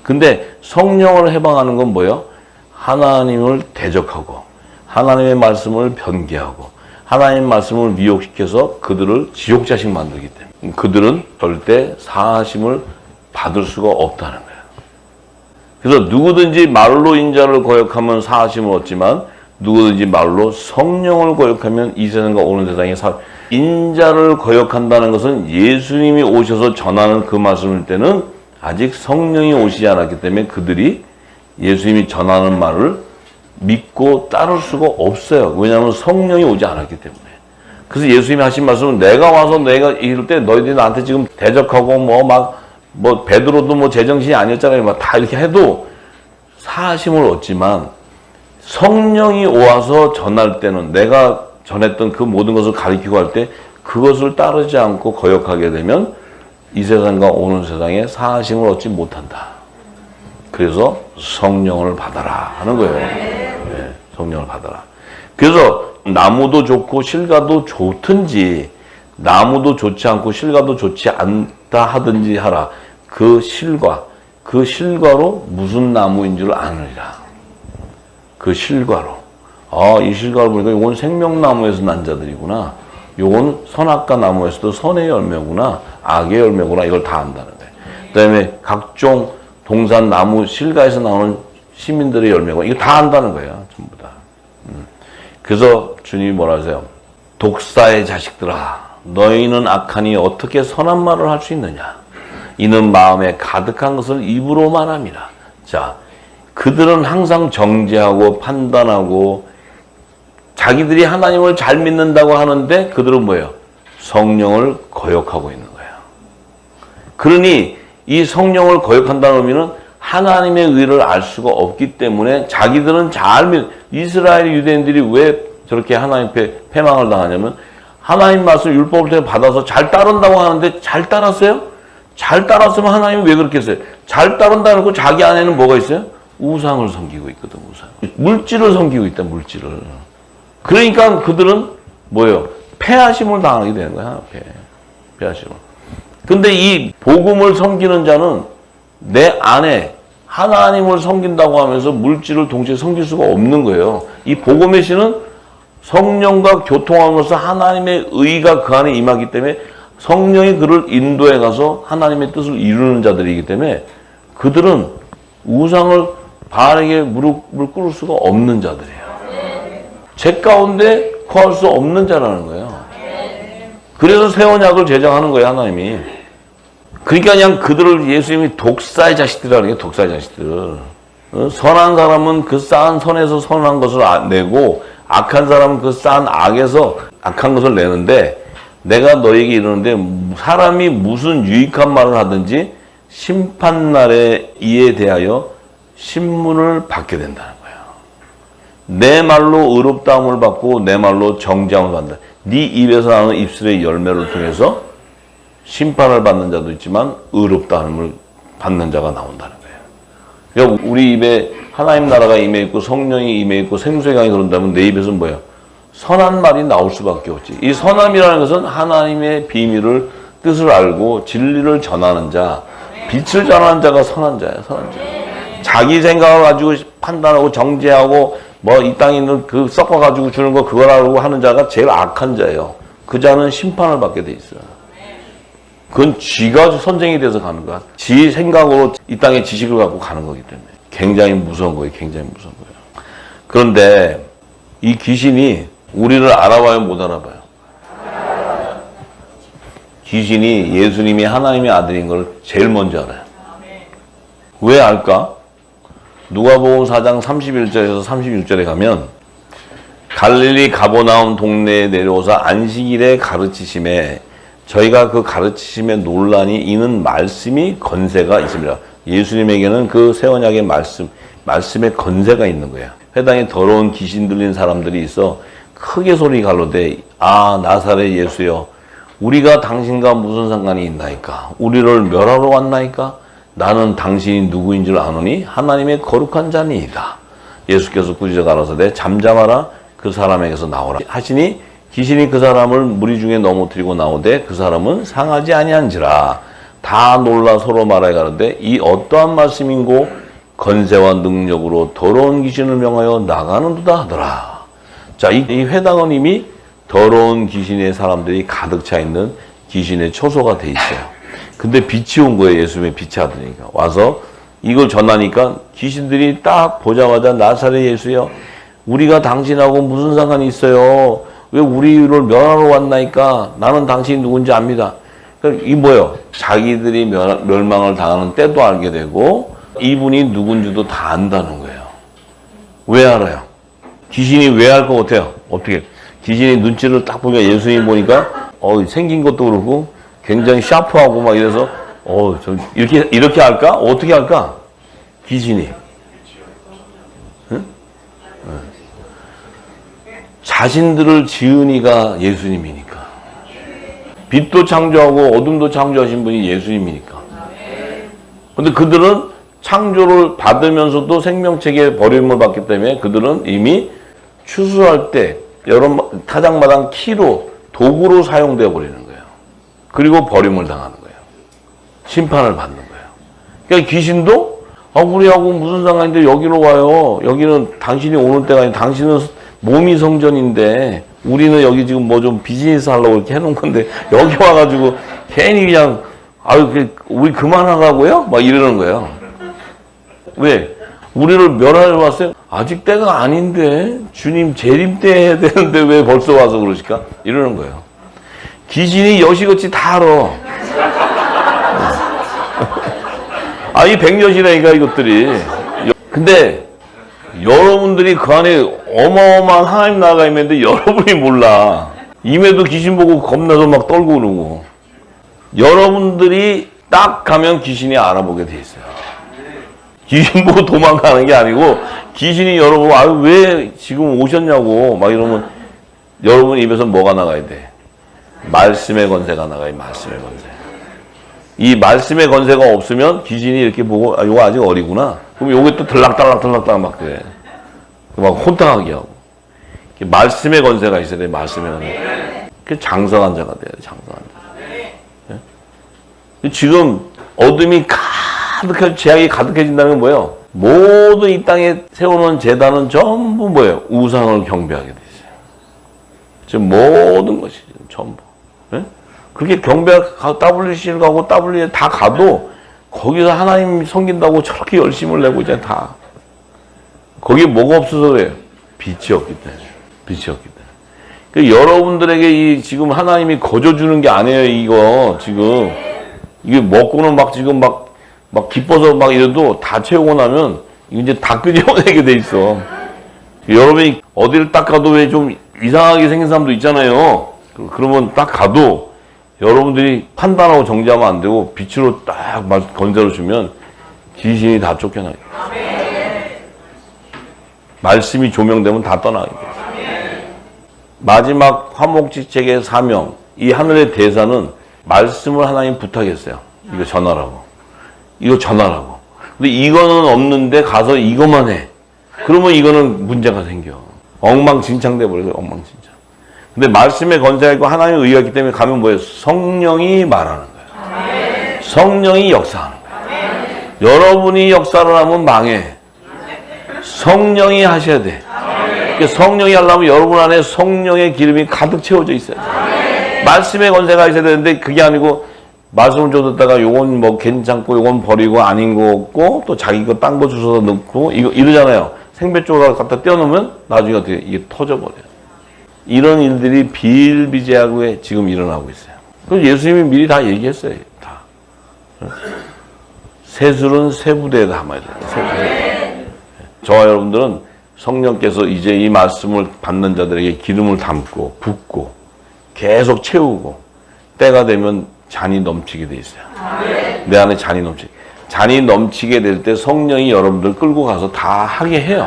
근데 성령을 해방하는 건 뭐예요? 하나님을 대적하고 하나님의 말씀을 변개하고 하나님의 말씀을 미혹시켜서 그들을 지옥 자식 만들기 때문에 그들은 절대 사하심을 받을 수가 없다는 거예요. 그래서 누구든지 말로 인자를 거역하면 사하심을 얻지만 누구든지 말로 성령을 거역하면 이 세상과 오는 세상에 인자를 거역한다는 것은 예수님이 오셔서 전하는 그 말씀일 때는 아직 성령이 오시지 않았기 때문에 그들이 예수님이 전하는 말을 믿고 따를 수가 없어요. 왜냐하면 성령이 오지 않았기 때문에. 그래서 예수님이 하신 말씀은 내가 와서 내가 이럴 때 너희들이 나한테 지금 대적하고 베드로도 제정신이 아니었잖아요. 막 다 이렇게 해도 사하심을 얻지만 성령이 와서 전할 때는 내가 전했던 그 모든 것을 가리키고 할 때 그것을 따르지 않고 거역하게 되면 이 세상과 오는 세상에 사하심을 얻지 못한다. 그래서 성령을 받아라 하는 거예요. 네, 성령을 받아라. 그래서 나무도 좋고 실과도 좋든지 나무도 좋지 않고 실과도 좋지 않다 하든지 하라. 그 실과로 무슨 나무인 줄 아느니라. 그 실과로. 이 실과를 보니까 이건 생명나무에서 난 자들이구나. 요건 선악과 나무에서도 선의 열매구나. 악의 열매구나. 이걸 다 안다는 거예요. 그 다음에 각종 동산 나무 실과에서 나오는 시민들의 열매구나. 이거 다 안다는 거예요. 전부 다. 그래서 주님이 뭐라 하세요? 독사의 자식들아, 너희는 악하니 어떻게 선한 말을 할 수 있느냐? 이는 마음에 가득한 것을 입으로 말함이라. 자, 그들은 항상 정죄하고 판단하고 자기들이 하나님을 잘 믿는다고 하는데 그들은 뭐예요? 성령을 거역하고 있는 거예요. 그러니 이 성령을 거역한다는 의미는 하나님의 의를 알 수가 없기 때문에 자기들은 이스라엘 유대인들이 왜 저렇게 하나님 패망을 당하냐면 하나님 말씀 율법을 통해 받아서 잘 따른다고 하는데 잘 따랐어요? 잘 따랐으면 하나님이 왜 그렇게 했어요? 잘 따른다는 거 자기 안에는 뭐가 있어요? 우상을 섬기고 있거든. 우상. 물질을 섬기고 있다. 물질을. 그러니까 그들은 뭐예요? 패하심을 당하게 되는 거야. 패하심을. 근데 이 복음을 섬기는 자는 내 안에 하나님을 섬긴다고 하면서 물질을 동시에 섬길 수가 없는 거예요. 이 복음의 신은 성령과 교통함으로써 하나님의 의가 그 안에 임하기 때문에 성령이 그를 인도해 가서 하나님의 뜻을 이루는 자들이기 때문에 그들은 우상을 바알에게 무릎을 꿇을 수가 없는 자들이에요. 죄 가운데 거할 수 없는 자라는 거예요. 그래서 새 언약을 제정하는 거예요, 하나님이. 그러니까 그냥 그들을 예수님이 독사의 자식들이라는 게 독사의 자식들. 선한 사람은 그 쌓은 선에서 선한 것을 내고 악한 사람은 그 쌓은 악에서 악한 것을 내는데 내가 너에게 이러는데 사람이 무슨 유익한 말을 하든지 심판날에 이에 대하여 신문을 받게 된다는 거예요. 내 말로 의롭다함을 받고 내 말로 정죄함을 받는다. 네 입에서 나오는 입술의 열매를 통해서 심판을 받는 자도 있지만 의롭다함을 받는 자가 나온다는 거예요. 그러니까 우리 입에 하나님 나라가 임해 있고 성령이 임해 있고 생수의 강이 흐른다면 내 입에서는 뭐예요? 선한 말이 나올 수밖에 없지. 이 선함이라는 것은 하나님의 비밀을 뜻을 알고 진리를 전하는 자, 빛을 전하는 자가 선한 자예요. 선한 자. 자기 생각을 가지고 판단하고 정죄하고 뭐 이 땅에 있는 그 섞어 가지고 주는 거 그거라고 하는 자가 제일 악한 자예요. 그 자는 심판을 받게 돼 있어요. 그건 쥐가 선생이 돼서 가는 거야. 지 생각으로 이 땅의 지식을 갖고 가는 거기 때문에 굉장히 무서운 거예요. 굉장히 무서운 거예요. 그런데 이 귀신이 우리를 알아봐요, 못 알아봐요? 귀신이 예수님이 하나님의 아들인 걸 제일 먼저 알아요. 왜 알까? 누가복음 4장 31절에서 36절에 가면 갈릴리 가버나움 동네에 내려오사 안식일에 가르치심에 저희가 그 가르치심에 논란이 이는 말씀이 건세가 있습니다. 예수님에게는 그 새 언약의 말씀의 건세가 있는 거예요. 회당에 더러운 귀신 들린 사람들이 있어 크게 소리 갈로되 아 나사렛 예수여 우리가 당신과 무슨 상관이 있나이까? 우리를 멸하러 왔나이까? 나는 당신이 누구인 줄 아노니 하나님의 거룩한 자니이다. 예수께서 꾸짖어 가라사대 잠잠하라 그 사람에게서 나오라 하시니 귀신이 그 사람을 무리 중에 넘어뜨리고 나오되 그 사람은 상하지 아니한지라. 다 놀라 서로 말하여 가는데 이 어떠한 말씀인고 건세와 능력으로 더러운 귀신을 명하여 나가는도다 하더라. 자, 이 회당은 이미 더러운 귀신의 사람들이 가득 차 있는 귀신의 초소가 돼 있어요. 근데 빛이 온 거예요. 예수님의 빛이 하더니까 와서 이걸 전하니까 귀신들이 딱 보자마자 나사렛 예수여 우리가 당신하고 무슨 상관이 있어요? 왜 우리를 멸하러 왔나이까? 나는 당신이 누군지 압니다. 그러니까 이 뭐예요? 자기들이 멸망을 당하는 때도 알게 되고 이분이 누군지도 다 안다는 거예요. 왜 알아요? 귀신이 왜 알 것 같아요? 어떻게? 귀신이 눈치를 딱 보니까 예수님 보니까 생긴 것도 그렇고 굉장히 샤프하고 막 이래서 이렇게 할까? 어떻게 할까? 귀신이 응? 자신들을 지은 이가 예수님이니까. 빛도 창조하고 어둠도 창조하신 분이 예수님이니까. 근데 그들은 창조를 받으면서도 생명체계에 버림을 받기 때문에 그들은 이미 추수할 때 여러 타작마당 키로 도구로 사용되어 버리는 거예요. 그리고 버림을 당하는 거예요. 심판을 받는 거예요. 그러니까 귀신도 우리하고 무슨 상관인데 여기로 와요. 여기는 당신이 오는 때가 아니라 당신은 몸이 성전인데 우리는 여기 지금 뭐 좀 비즈니스 하려고 이렇게 해놓은 건데 여기 와가지고 괜히 그냥 우리 그만하라고요? 막 이러는 거예요. 왜? 우리를 멸하러 왔어요? 아직 때가 아닌데 주님 재림 때 해야 되는데 왜 벌써 와서 그러실까? 이러는 거예요. 귀신이 여시같이 다 알아. 이 100년이라니까 이것들이. 근데 여러분들이 그 안에 어마어마한 하나님 나라가 있는데 여러분이 몰라. 임에도 귀신 보고 겁나서 막 떨고 그러고. 여러분들이 딱 가면 귀신이 알아보게 돼 있어요. 귀신 보고 도망가는 게 아니고 귀신이 여러분 왜 지금 오셨냐고 막 이러면 여러분 입에서 뭐가 나가야 돼? 말씀의 건세가 나가요. 말씀의 건세. 이 말씀의 건세가 없으면 귀신이 이렇게 보고 이거 아직 어리구나. 그럼 요게 또 들락달락 막 그래. 막 혼탕하게 하고. 말씀의 건세가 있어야 돼. 말씀의 건세. 그 장성한 자가 돼야 돼. 장성한 자. 네? 지금 어둠이 재앙이 가득해진다는 건 뭐예요? 모든 이 땅에 세우는 제단은 전부 뭐예요? 우상을 경배하게 돼 있어요. 지금 모든 것이 전부. 네? 그렇게 WC를 가고 W에 다 가도 거기서 하나님 섬긴다고 저렇게 열심을 내고 이제 다. 거기에 뭐가 없어서 그래요? 빛이 없기 때문에. 빛이 없기 때문에. 여러분들에게 지금 하나님이 거저 주는 게 아니에요, 이거. 지금. 이게 먹고는 막 지금 막 기뻐서 막 이래도 다 채우고 나면 이제 다 끄집어내게 돼 있어. 여러분이 어디를 딱 가도 왜 좀 이상하게 생긴 사람도 있잖아요. 그러면 딱 가도 여러분들이 판단하고 정지하면 안 되고 빛으로 딱 건져를 주면 귀신이 다 쫓겨나게 돼. 말씀이 조명되면 다 떠나게 돼. 마지막 화목지책의 사명, 이 하늘의 대사는 말씀을 하나님 부탁했어요. 이거 전하라고. 이거 전하라고. 근데 이거는 없는데 가서 이것만 해. 그러면 이거는 문제가 생겨. 엉망진창 돼버려요. 엉망진창. 근데 말씀에 건재가 있고 하나님의 의가 있기 때문에 가면 뭐예요? 성령이 말하는 거예요. 성령이 역사하는 거예요. 여러분이 역사를 하면 망해. 성령이 하셔야 돼. 성령이 하려면 여러분 안에 성령의 기름이 가득 채워져 있어야 돼. 말씀의 건재가 있어야 되는데 그게 아니고 말씀을 줘뒀다가 요건 뭐 괜찮고 요건 버리고 아닌 거 없고 또 자기 거 딴 거 주워서 넣고 이러잖아요. 생배쪽으로 갖다 떼어놓으면 나중에 어떻게 이게 터져버려요. 이런 일들이 비일비재하게 지금 일어나고 있어요. 그래서 예수님이 미리 다 얘기했어요. 다. 새술은 새 부대에 담아야 돼요. 저와 여러분들은 성령께서 이제 이 말씀을 받는 자들에게 기름을 담고 붓고 계속 채우고 때가 되면 잔이 넘치게 돼 있어요. 내 안에 잔이 넘치게. 잔이 넘치게 될 때 성령이 여러분들 끌고 가서 다 하게 해요.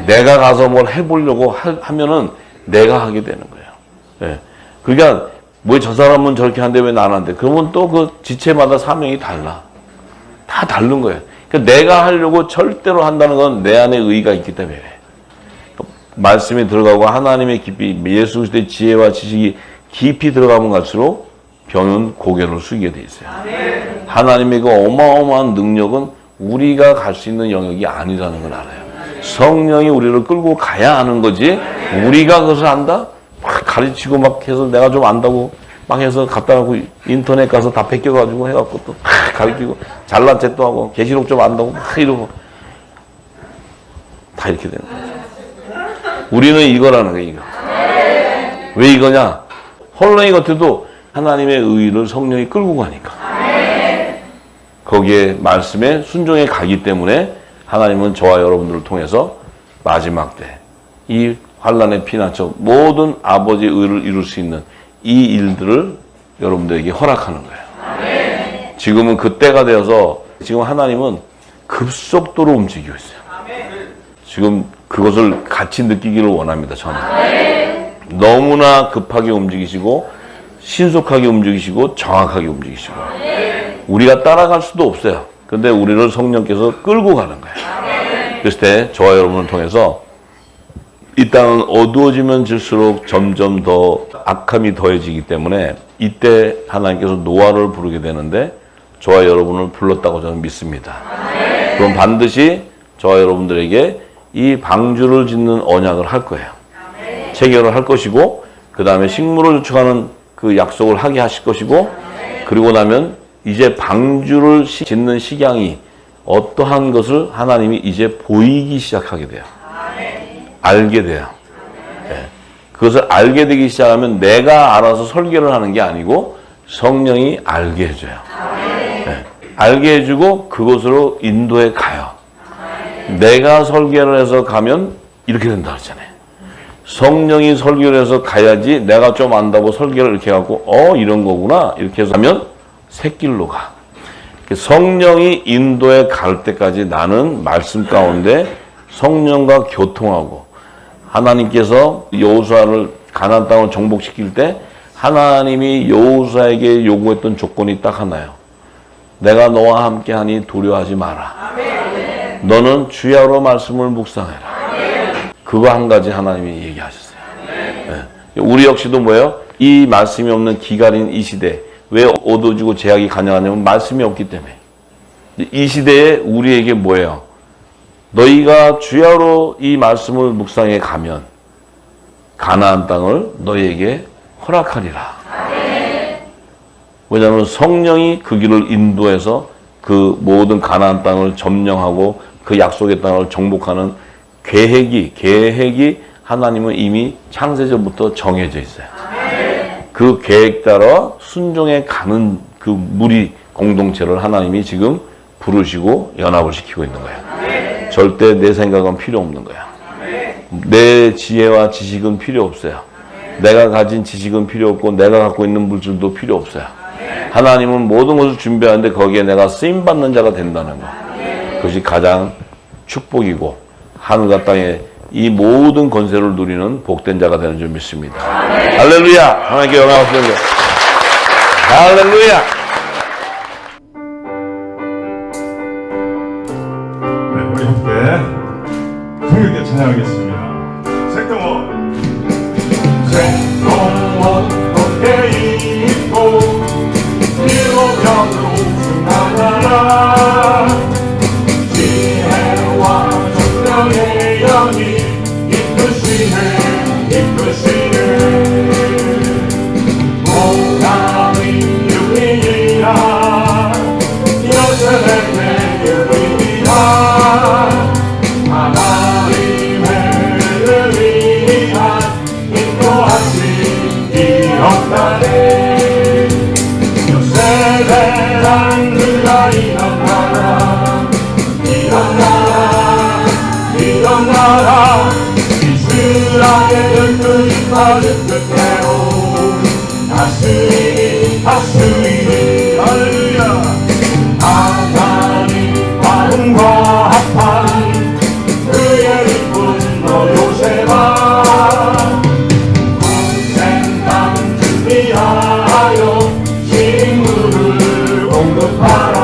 내가 가서 뭘 해보려고 하면은 내가 하게 되는 거예요. 예. 그러니까 뭐 저 사람은 저렇게 하는데 왜 나는 안 돼? 그러면 또 그 지체마다 사명이 달라. 다 다른 거예요. 그러니까 내가 하려고 절대로 한다는 건 내 안에 의가 있기 때문에. 말씀이 들어가고 하나님의 깊이 예수 그리스도의 지혜와 지식이 깊이 들어가면 갈수록 병은 고개를 숙이게 돼 있어요. 하나님의 그 어마어마한 능력은 우리가 갈 수 있는 영역이 아니라는 걸 알아요. 성령이 우리를 끌고 가야 하는 거지 우리가 그것을 안다? 막 가르치고 막 해서 내가 좀 안다고 막 해서 갖다 놓고 인터넷 가서 다 베껴가지고 해갖고 또 가르치고 잘난 척도 하고 계시록 좀 안다고 막 이러고 다 이렇게 되는 거죠. 우리는 이거라는 거예요. 이거. 왜 이거냐? 혼란이 같아도 하나님의 의를 성령이 끌고 가니까. 거기에 말씀에 순종해 가기 때문에 하나님은 저와 여러분들을 통해서 마지막 때 이 환난에 피난처 모든 아버지의 의를 이룰 수 있는 이 일들을 여러분들에게 허락하는 거예요. 지금은 그때가 되어서 지금 하나님은 급속도로 움직이고 있어요. 지금 그것을 같이 느끼기를 원합니다. 저는. 너무나 급하게 움직이시고 신속하게 움직이시고 정확하게 움직이시고 우리가 따라갈 수도 없어요. 근데 우리를 성령께서 끌고 가는 거예요. 그랬을 때 저와 여러분을 통해서 이 땅은 어두워지면 질수록 점점 더 악함이 더해지기 때문에 이때 하나님께서 노아를 부르게 되는데 저와 여러분을 불렀다고 저는 믿습니다. 그럼 반드시 저와 여러분들에게 이 방주를 짓는 언약을 할 거예요. 체결을 할 것이고 그 다음에 식물을 저축하는 그 약속을 하게 하실 것이고 그리고 나면 이제 방주를 짓는 식양이 어떠한 것을 하나님이 이제 보이기 시작하게 돼요. 알게 돼요. 네. 그것을 알게 되기 시작하면 내가 알아서 설계를 하는 게 아니고 성령이 알게 해줘요. 네. 알게 해주고 그곳으로 인도해 가요. 내가 설계를 해서 가면 이렇게 된다 그랬잖아요. 성령이 설계를 해서 가야지 내가 좀 안다고 설계를 이렇게 하고 이런 거구나 이렇게 해서 하면 새길로 가. 성령이 인도에 갈 때까지 나는 말씀 가운데 성령과 교통하고 하나님께서 여호수아를 가나안 땅을 정복시킬 때 하나님이 여호수아에게 요구했던 조건이 딱 하나예요. 내가 너와 함께하니 두려워하지 마라. 너는 주야로 말씀을 묵상해라. 그거 한 가지 하나님이 얘기하셨어요. 네. 우리 역시도 뭐예요? 이 말씀이 없는 기갈인 이 시대 왜 어두워지고 제약이 가능하냐면 말씀이 없기 때문에. 이 시대에 우리에게 뭐예요? 너희가 주야로 이 말씀을 묵상해 가면 가나안 땅을 너희에게 허락하리라. 왜냐하면 성령이 그 길을 인도해서 그 모든 가나안 땅을 점령하고 그 약속의 땅을 정복하는 계획이 하나님은 이미 창세전부터 정해져 있어요. 그 계획 따라 순종해 가는 그 무리 공동체를 하나님이 지금 부르시고 연합을 시키고 있는 거야. 절대 내 생각은 필요 없는 거야. 내 지혜와 지식은 필요 없어요. 내가 가진 지식은 필요 없고 내가 갖고 있는 물질도 필요 없어요. 하나님은 모든 것을 준비하는데 거기에 내가 쓰임받는 자가 된다는 거. 그것이 가장 축복이고 하늘과 땅에 이 모든 권세를 누리는 복된 자가 되는 줄 믿습니다. 할렐루야! 하나님께 영광을 드립니다. 할렐루야! 네, 우리 함께 성령께 찬양하겠습니다. 색동원 함께 있고 일곱명으로 승하나라 지혜와 정령의 영이 이끄시네 모나의 유리라 여세의 유리라 하나님의 위한 인도하신 이었다네 요셉의 그가 일어나라 이스라엘 열두 받은 끝내로 다스리니 할렐루야 하나님 마음과 합한 그의 이쁜 너 요셉아 공생 땅 준비하여 식물을 공급하라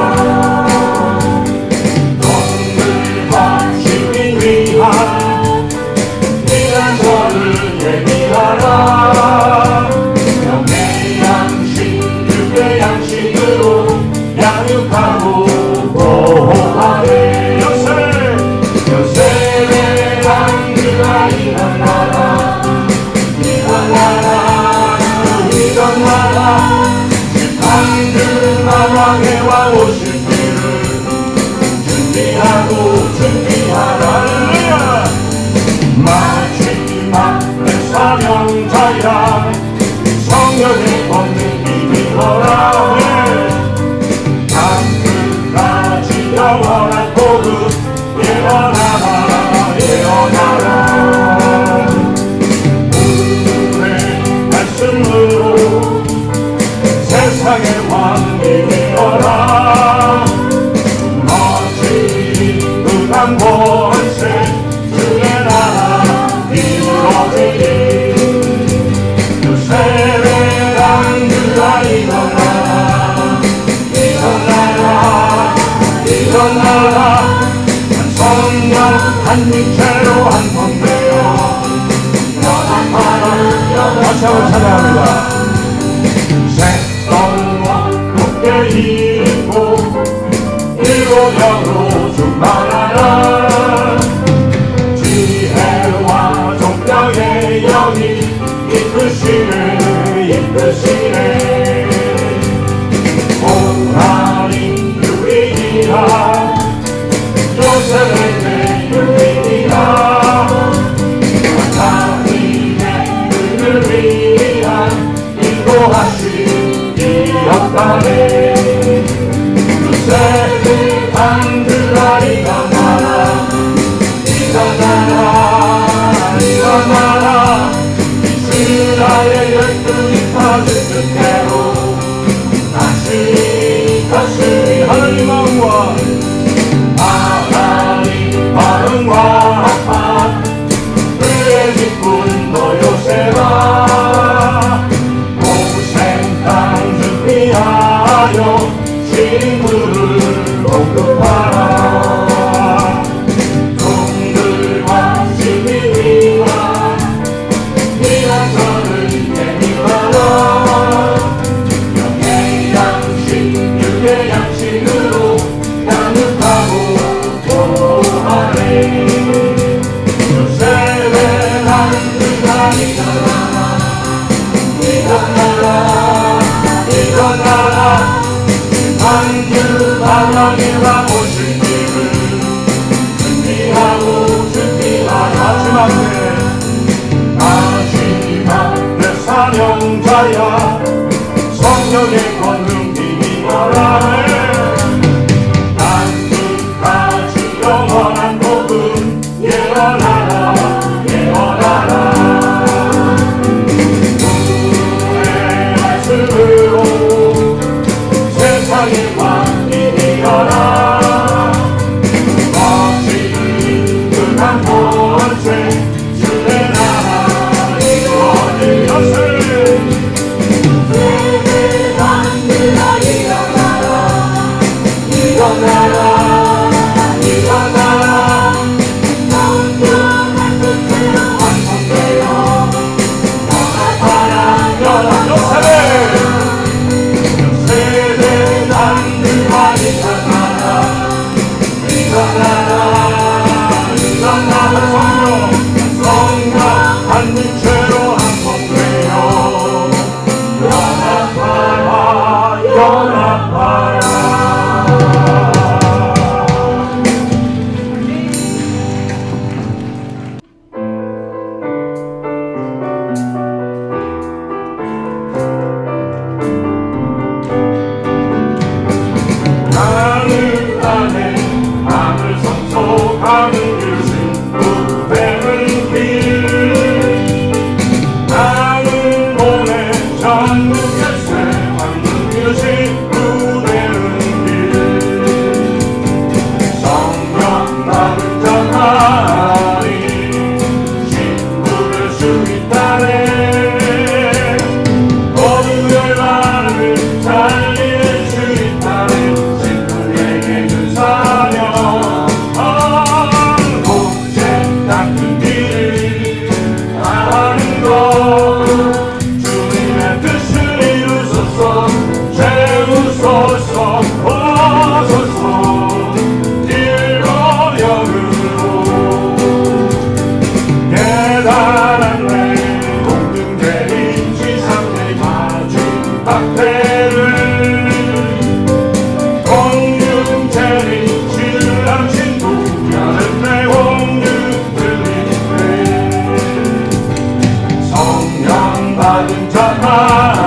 동물과 시민 위한 미련서를 예비하라 영의 양식 육의 양식으로 양육하고 보호하래 요셉의 양들아 일어나라 심판들 마왕의 왕 오실 길을 준비하라 마지막 내 사명자야 성령의 권능 비밀어라 땅끝까지 영원한 복음 예언하라 오늘의 말씀으로 세상의 왕이 되어라 멋진 의감 권세 주의 나라 이루어지리 요셉의 땅들아 일어나라 한 성령 한 육체로 한 몸되어 연합하라 다시 한번 찬양합니다 색동과 높게 있고 일곱명으로 충만하라 지혜와 정령의 영이 이끄시네 하나님 유리니라 요셉의 유리니라 하나님의 은을 위한 인도하신 이었다네 요셉의 땅들아 일어나라 이스라엘 열두 받은 끝내로 다시 하나님 마음과 합한 그의 기쁜 너 요셉아 고생 땅 준비하여 식물을 공급하라 동들과 시민이와 미련서를 예비하라 영의 양식 육의 양식으로 양육하고 보호하래 요셉의 땅들아 일어나라 한주 바람이 와 오실 길을 준비하라 마지막 내 사명자야 성령의 권능 비밀 받은 자만